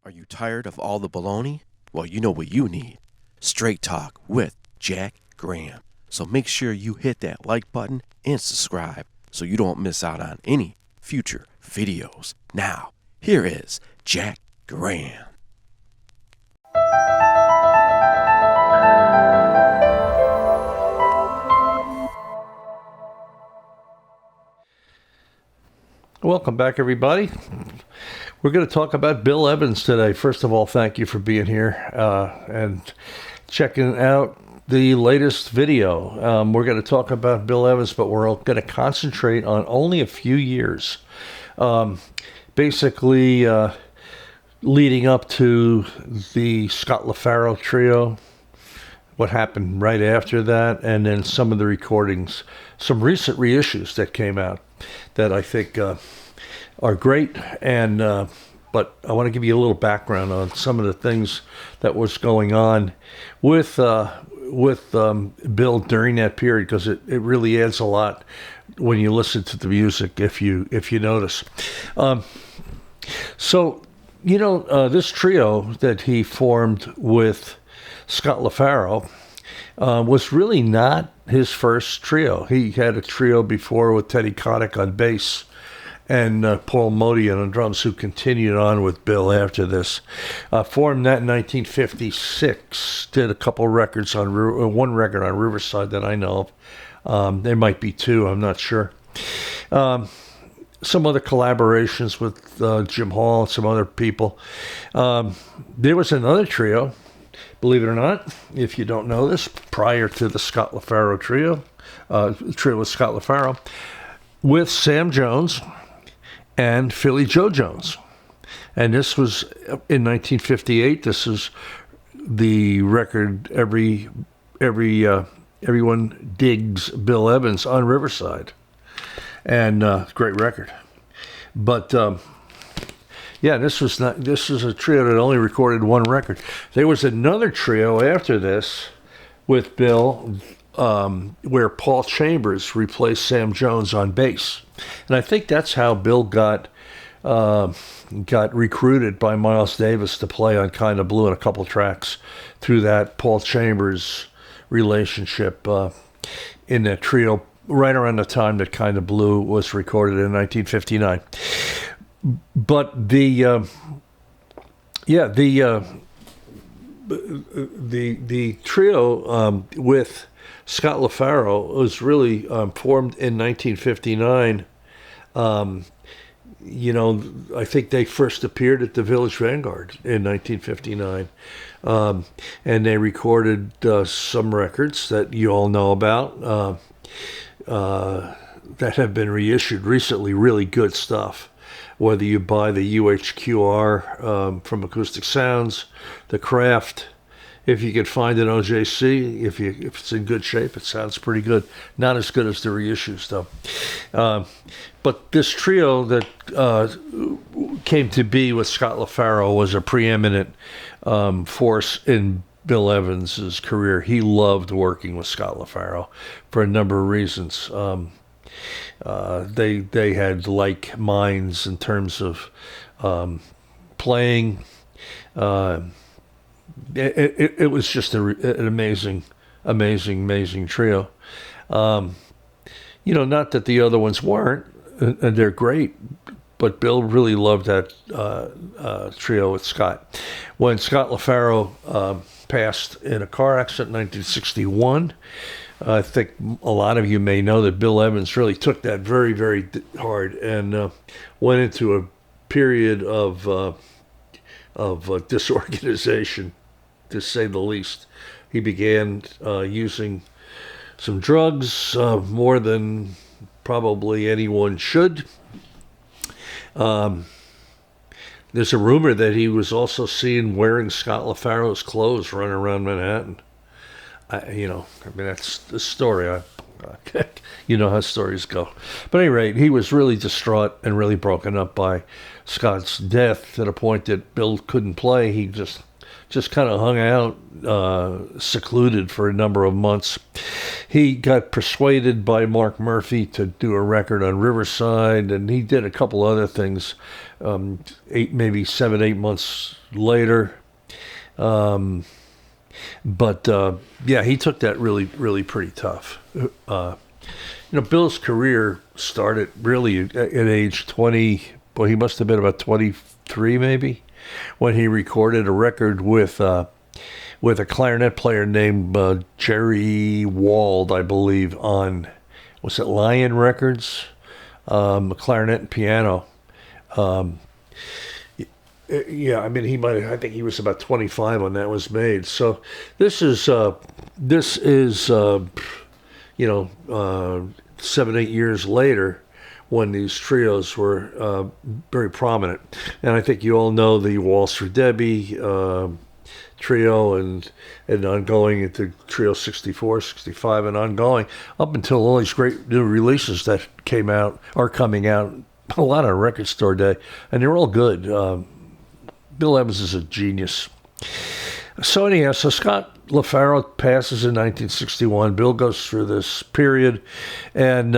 Are you tired of all the baloney? Well, you know what you need. Straight talk with Jack Graham. So make sure you hit that like button and subscribe so you don't miss out on any future videos. Now, here is Jack Graham. Welcome back, everybody. We're going to talk about Bill Evans today. First of all, thank you for being here and checking out the latest video. We're going to talk about Bill Evans, but we're going to concentrate on only a few years. Basically, leading up to the Scott Lafaro trio, what happened right after that, and then some of the recordings, some recent reissues that came out that I think are great. And but I want to give you a little background on some of the things that was going on with Bill during that period, because it really adds a lot when you listen to the music, if you notice. So, this trio that he formed with Scott Lafaro was really not his first trio. He had a trio before with Teddy Kotick on bass and Paul Modi on drums, who continued on with Bill after this. Formed that in 1956. Did a couple records on one record on Riverside that I know of. There might be two, I'm not sure. Some other collaborations with Jim Hall and some other people. There was another trio, believe it or not, if you don't know this, prior to the Scott Lafaro trio with Scott Lafaro, with Sam Jones and Philly Joe Jones. And this was in 1958. This is the record everyone digs Bill Evans on Riverside. And great record. But this is a trio that only recorded one record. There was another trio after this with Bill, where Paul Chambers replaced Sam Jones on bass, and I think that's how Bill got recruited by Miles Davis to play on Kinda Blue and a couple tracks through that Paul Chambers relationship in that trio, right around the time that Kinda Blue was recorded in 1959. But the trio with Scott Lafaro was really formed in 1959. I think they first appeared at the Village Vanguard in 1959, and they recorded some records that you all know about that have been reissued recently. Really good stuff. Whether you buy the UHQR from Acoustic Sounds, the Craft, if you can find an OJC, if it's in good shape, it sounds pretty good. Not as good as the reissues, though. But this trio that came to be with Scott Lafaro was a preeminent force in Bill Evans' career. He loved working with Scott Lafaro for a number of reasons. They had like minds in terms of playing. It was just an amazing trio. Not that the other ones weren't, and they're great, but Bill really loved that trio with Scott. When Scott Lafaro passed in a car accident in 1961, I think a lot of you may know that Bill Evans really took that very, very hard and went into a period of disorganization, to say the least. He began using some drugs, more than probably anyone should. There's a rumor that he was also seen wearing Scott Lafaro's clothes running around Manhattan. That's the story. You know how stories go. But at any rate, he was really distraught and really broken up by Scott's death, to the point that Bill couldn't play. He just just kind of hung out, secluded for a number of months. He got persuaded by Mark Murphy to do a record on Riverside, and he did a couple other things, 7, 8 months later. But he took that really, really pretty tough. Bill's career started really at age 20. Well, he must have been about 23 maybe, when he recorded a record with a clarinet player named Jerry Wald, I believe, on, was it Lion Records? A clarinet and piano. I think he was about 25 when that was made. So this is 7, 8 years later, when these trios were very prominent. And I think you all know the Waltz for Debbie trio and ongoing into Trio 64, 65, and ongoing, up until all these great new releases that are coming out, a lot on Record Store Day, and they're all good. Bill Evans is a genius. So anyhow, Scott Lafaro passes in 1961. Bill goes through this period, and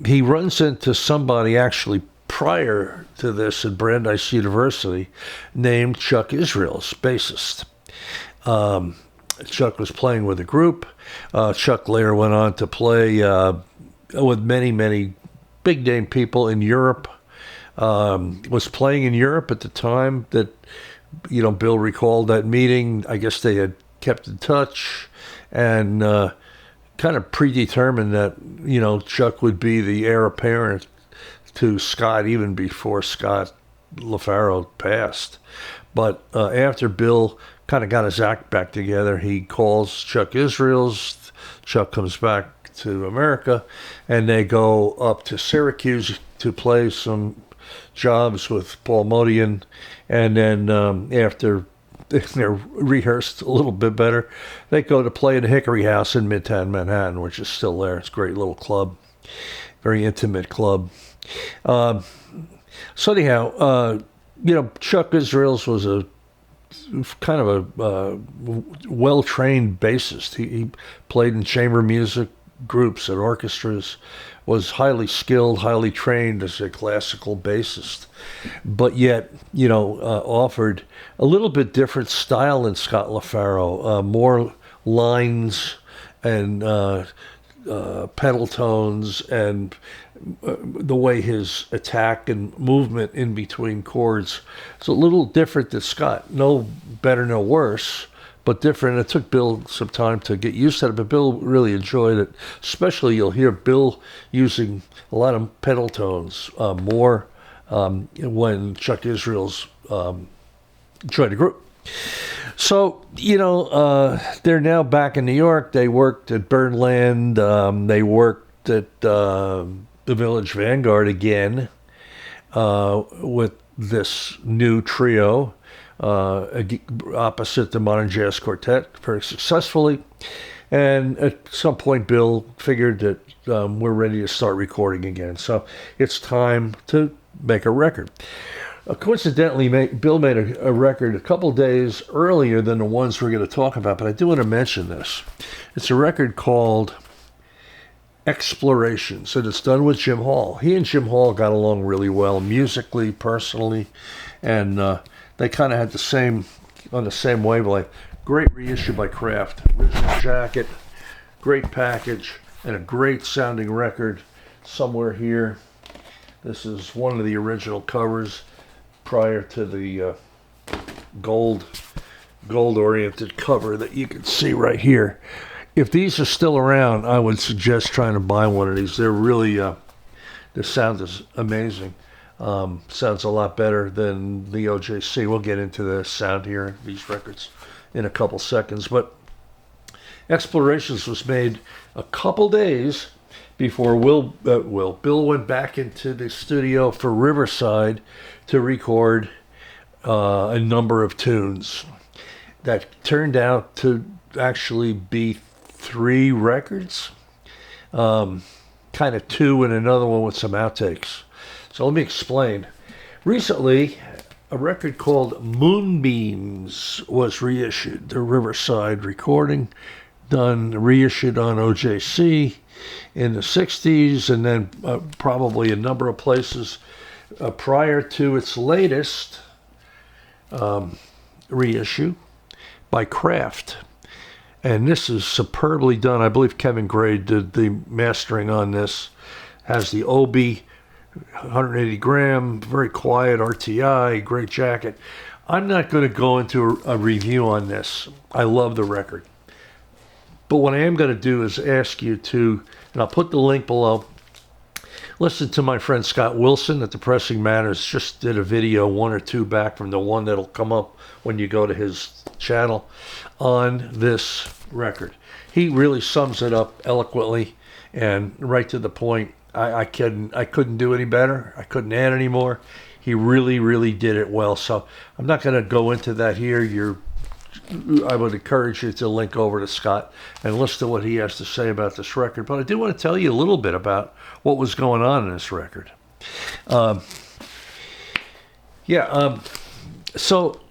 he runs into somebody actually prior to this at Brandeis University named Chuck Israels, bassist. Chuck was playing with a group. Chuck later went on to play with many, many big name people in Europe. Was playing in Europe at the time that, Bill recalled that meeting. I guess they had kept in touch and kind of predetermined that, Chuck would be the heir apparent to Scott even before Scott Lafaro passed. But after Bill kind of got his act back together, he calls Chuck Israels. Chuck comes back to America, and they go up to Syracuse to play some jobs with Paul Modian, and then after they're rehearsed a little bit better, they go to play at the Hickory House in Midtown Manhattan, which is still there. It's a great little club, very intimate club. So anyhow, Chuck Israels was a kind of a well-trained bassist. He played in chamber music groups and orchestras, was highly skilled, highly trained as a classical bassist, but yet, offered a little bit different style than Scott Lafaro, more lines and pedal tones, and the way his attack and movement in between chords is a little different than Scott. No better, no worse, but different. It took Bill some time to get used to it, but Bill really enjoyed it. Especially, you'll hear Bill using a lot of pedal tones more when Chuck Israels joined the group. So, they're now back in New York. They worked at Burnland. They worked at the Village Vanguard again with this new trio. Opposite the Modern Jazz Quartet, very successfully. And at some point, Bill figured that we're ready to start recording again. So it's time to make a record. Coincidentally, Bill made a record a couple days earlier than the ones we're going to talk about, but I do want to mention this. It's a record called Explorations, and it's done with Jim Hall. He and Jim Hall got along really well, musically, personally, and they kind of had on the same wavelength. Great reissue by Kraft. Original jacket, great package, and a great sounding record somewhere here. This is one of the original covers prior to the gold-oriented cover that you can see right here. If these are still around, I would suggest trying to buy one of these. They're really, the sound is amazing. Sounds a lot better than the OJC. We'll get into the sound here, these records, in a couple seconds. But Explorations was made a couple days before Bill went back into the studio for Riverside to record a number of tunes that turned out to actually be 3 records, kind of 2 and another one with some outtakes. So let me explain. Recently, a record called Moonbeams was reissued. The Riverside recording, reissued on OJC in the 60s, and then probably a number of places prior to its latest reissue by Kraft. And this is superbly done. I believe Kevin Gray did the mastering on this. Has the Obi 180 gram, very quiet RTI, great jacket. I'm not going to go into a review on this. I love the record. But what I am going to do is ask you to, and I'll put the link below, listen to my friend Scott Wilson at Depressing Matters. Just did a video, one or two back from the one that'll come up when you go to his channel on this record. He really sums it up eloquently and right to the point. I couldn't do any better. I couldn't add any more. He really, really did it well. So I'm not going to go into that here. I would encourage you to link over to Scott and listen to what he has to say about this record. But I do want to tell you a little bit about what was going on in this record. So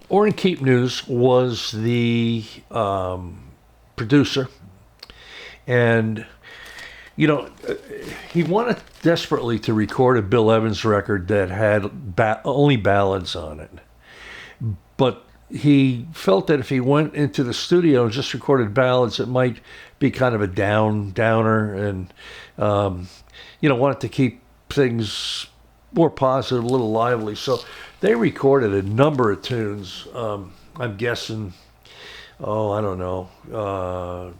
Orrin Keepnews was the producer, and he wanted desperately to record a Bill Evans record that had only ballads on it. But he felt that if he went into the studio and just recorded ballads, it might be kind of a downer, and wanted to keep things more positive, a little lively. So they recorded a number of tunes. I'm guessing, I don't know,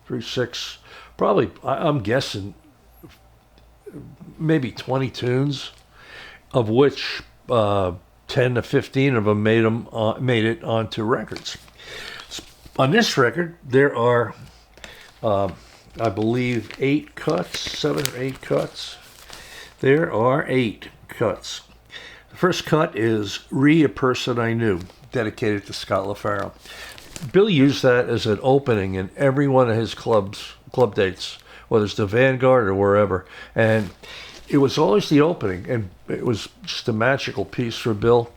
3, 6, probably, I'm guessing maybe 20 tunes, of which 10 to 15 of them made it onto records. On this record, there are, I believe, 8 cuts, 7 or 8 cuts. There are 8 cuts. The first cut is "Re: A Person I Knew," dedicated to Scott Lafaro. Bill used that as an opening in every one of his club dates, whether it's the Vanguard or wherever. And it was always the opening, and it was just a magical piece for Bill.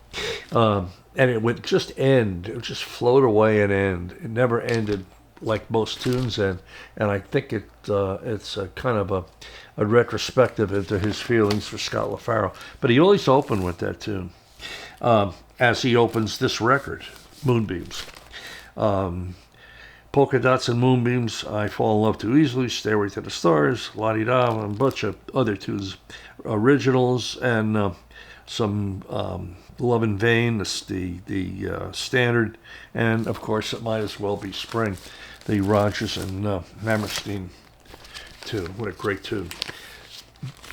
And it would just end. It would just float away and end. It never ended like most tunes end. And I think it's a kind of a retrospective into his feelings for Scott Lafaro. But he always opened with that tune, as he opens this record, Moonbeams. Polka Dots and Moonbeams, I Fall in Love Too Easily, Stairway to the Stars, La Di Da, and a bunch of other tunes, originals, and some Love in Vain, the standard, and of course It Might As Well Be Spring, the Rodgers and Hammerstein tune. What a great tune.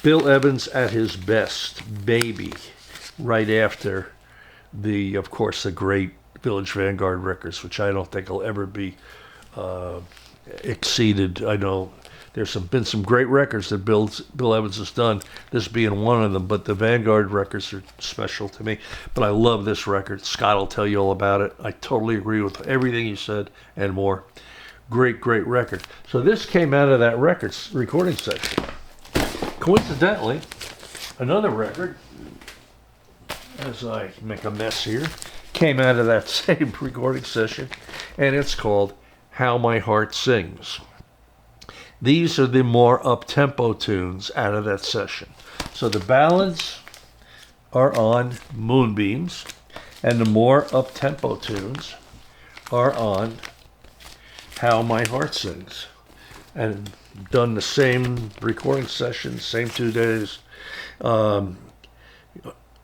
Bill Evans at his best, Baby, right after of course, the great Village Vanguard records, which I don't think will ever be exceeded. I know there's been some great records that Bill Evans has done, this being one of them, but the Vanguard records are special to me. But I love this record. Scott will tell you all about it. I totally agree with everything he said and more. Great, great record. So this came out of that recording session. Coincidentally, another record, as I make a mess here, came out of that same recording session, and it's called How My Heart Sings. These are the more up-tempo tunes out of that session. So the ballads are on Moonbeams, and the more up-tempo tunes are on How My Heart Sings. And done the same recording session, same 2 days.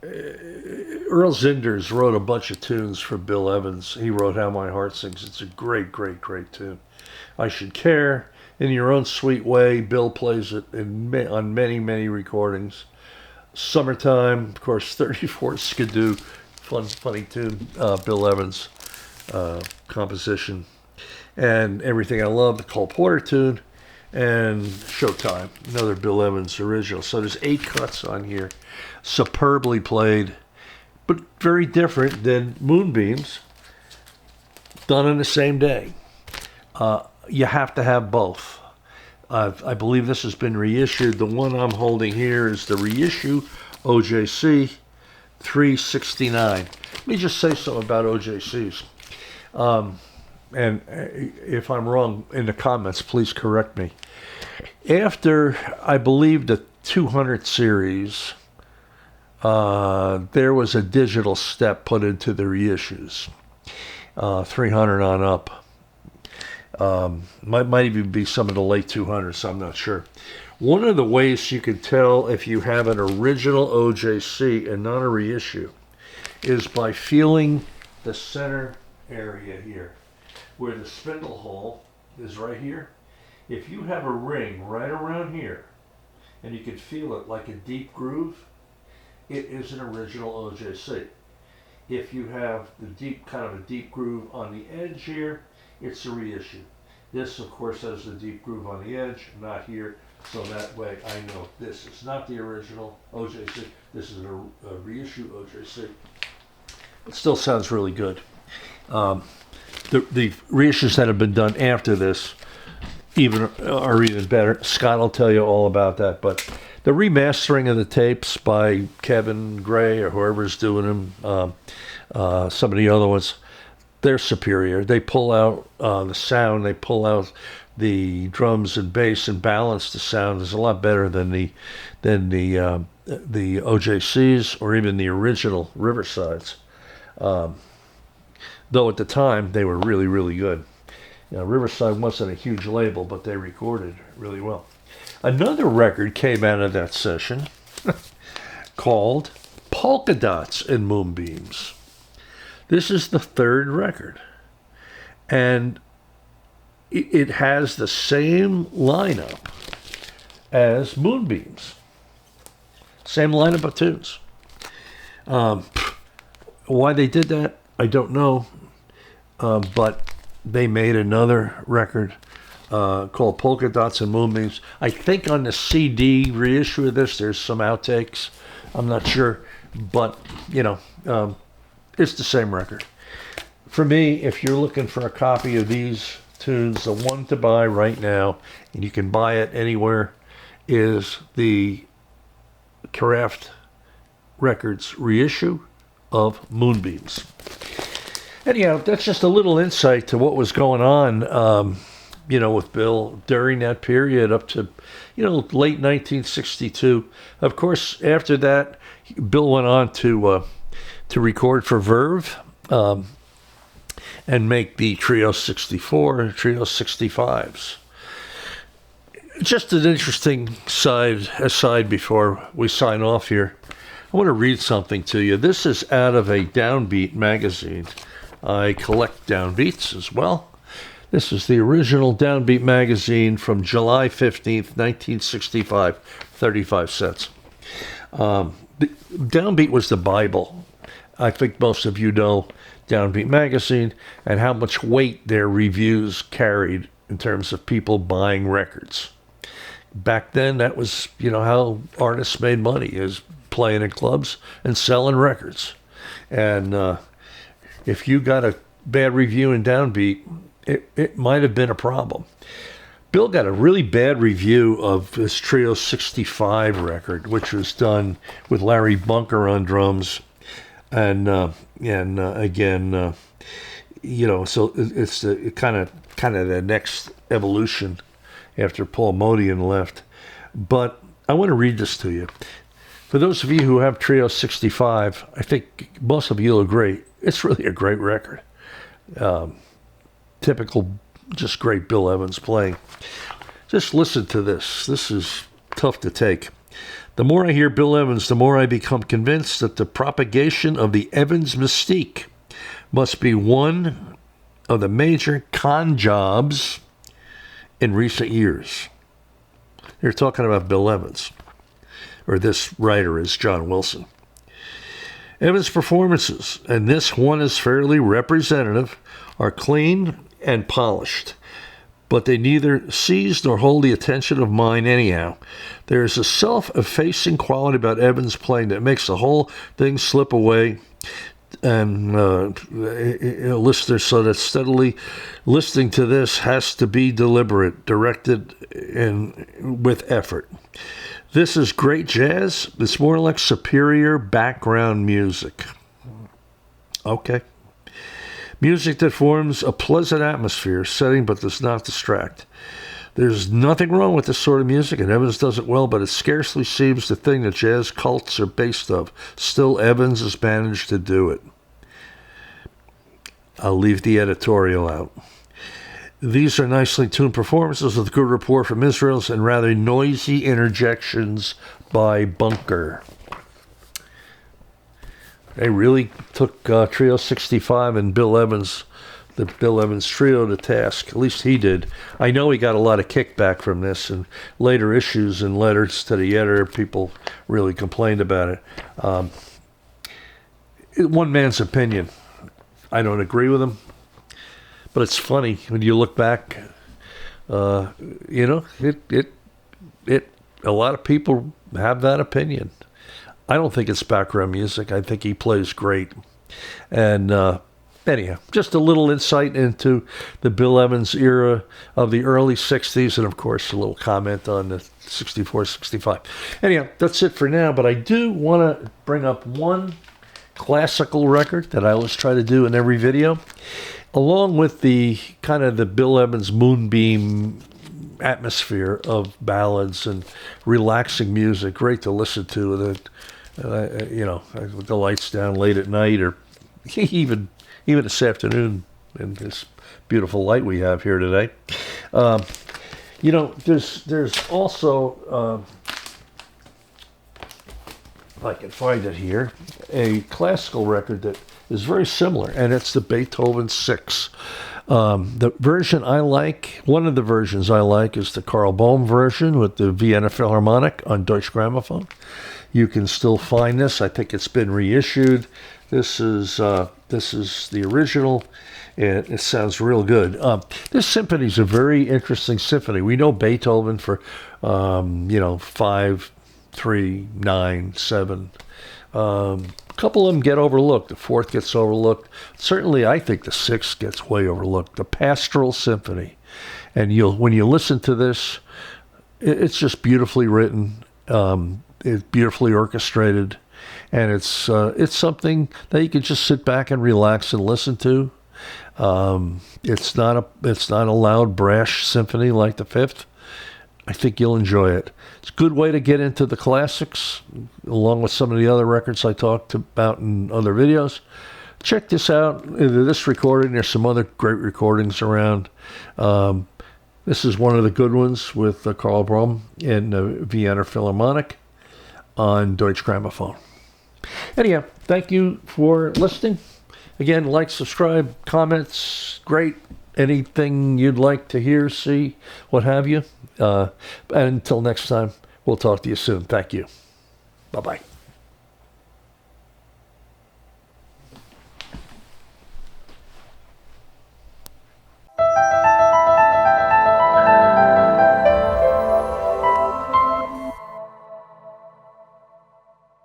Earl Zinders wrote a bunch of tunes for Bill Evans. He wrote How My Heart Sings. It's a great, great, great tune. I Should Care, In Your Own Sweet Way. Bill plays it on many, many recordings. Summertime, of course, 34 Skidoo. Funny tune. Bill Evans composition. And Everything I Love, the Cole Porter tune. And Showtime, another Bill Evans original. So there's 8 cuts on here. Superbly played, but very different than Moonbeams, done in the same day. You have to have both. I believe this has been reissued. The one I'm holding here is the reissue OJC 369. Let me just say something about OJCs. And if I'm wrong in the comments, please correct me. After, I believe, the 200 series, there was a digital step put into the reissues. 300 on up. Might even be some of the late 200s, so I'm not sure. One of the ways you can tell if you have an original OJC and not a reissue is by feeling the center area here, where the spindle hole is right here. If you have a ring right around here, and you can feel it like a deep groove, it is an original OJC. If you have the kind of a deep groove on the edge here, it's a reissue. This, of course, has the deep groove on the edge, not here, so that way I know this is not the original OJC. This is a reissue OJC. It still sounds really good. The reissues that have been done after this are even better. Scott will tell you all about that. But the remastering of the tapes by Kevin Gray or whoever's doing them, some of the other ones, they're superior. They pull out the sound. They pull out the drums and bass and balance the sound. Is a lot better than the OJCs or even the original Riversides. Though at the time they were really, really good. Riverside wasn't a huge label, but they recorded really well. Another record came out of that session called Polka Dots and Moonbeams. This is the third record. And it has the same lineup as Moonbeams. Same lineup of tunes. Why they did that, I don't know. But they made another record called Polka Dots and Moonbeams. I think on the CD reissue of this, there's some outtakes. I'm not sure. But, it's the same record. For me, if you're looking for a copy of these tunes, the one to buy right now, and you can buy it anywhere, is the Kraft Records reissue of Moonbeams. Anyhow, that's just a little insight to what was going on, with Bill during that period up to, late 1962. Of course, after that, Bill went on to record for Verve and make the Trio 64 and Trio 65s. Just an interesting aside before we sign off here. I want to read something to you. This is out of a Downbeat magazine. I collect Downbeats as well. This is the original Downbeat magazine from July 15th, 1965, 35 cents. Downbeat was the Bible. I think most of you know Downbeat magazine and how much weight their reviews carried in terms of people buying records. Back then, that was, how artists made money, is playing in clubs and selling records. And if you got a bad review in Downbeat, it might have been a problem. Bill got a really bad review of this Trio 65 record, which was done with Larry Bunker on drums. And again, so it's the kind of the next evolution after Paul Modian left. But I want to read this to you. For those of you who have Trio 65, I think most of you will agree, it's really a great record. Typical, just great Bill Evans playing. Just listen to this. This is tough to take. The more I hear Bill Evans, the more I become convinced that the propagation of the Evans mystique must be one of the major con jobs in recent years. They're talking about Bill Evans, or this writer is John Wilson. Evans' performances, and this one is fairly representative, are clean and polished, but they neither seize nor hold the attention of mine anyhow. There is a self-effacing quality about Evans' playing that makes the whole thing slip away and a listener so that steadily listening to this has to be deliberate, directed, and with effort. This is great jazz. It's more like superior background music. Okay. Music that forms a pleasant atmosphere setting but does not distract. There's nothing wrong with this sort of music, and Evans does it well, but it scarcely seems the thing that jazz cults are based of. Still, Evans has managed to do it. I'll leave the editorial out. These are nicely tuned performances with good rapport from Israel's and rather noisy interjections by Bunker. They really took Trio 65 and Bill Evans, the Bill Evans Trio, to task. At least he did. I know he got a lot of kickback from this, and later issues and letters to the editor, people really complained about it. One man's opinion. I don't agree with him, but it's funny when you look back. A lot of people have that opinion. I don't think it's background music. I think he plays great. And anyhow, just a little insight into the Bill Evans era of the early 60s, and of course a little comment on the 64, 65. Anyhow, that's it for now, but I do want to bring up one classical record that I always try to do in every video, along with the kind of the Bill Evans Moonbeam atmosphere of ballads and relaxing music, great to listen to with the lights down late at night, or even this afternoon in this beautiful light we have here today. There's also, if I can find it here, a classical record that is very similar, and it's the Beethoven 6. The version I like, one of the versions I like, is the Carl Bohm version with the Vienna Philharmonic on Deutsche Grammophon. You can still find this. I think it's been reissued. This is the original, and it sounds real good. This symphony is a very interesting symphony. We know Beethoven for 5, 3, 9, 7. A couple of them get overlooked. The fourth gets overlooked. Certainly, I think the sixth gets way overlooked. The Pastoral Symphony, and when you listen to this, it's just beautifully written. It's beautifully orchestrated, and it's something that you can just sit back and relax and listen to. It's not a loud, brash symphony like the fifth. I think you'll enjoy it. It's a good way to get into the classics, along with some of the other records I talked about in other videos. Check this out. Either this recording, there's some other great recordings around. This is one of the good ones with Carl Bohm in the Vienna Philharmonic on Deutsche Grammophon. Anyhow, thank you for listening. Again, like, subscribe, comments, great. Anything you'd like to hear, see, what have you. And until next time, we'll talk to you soon. Thank you. Bye-bye.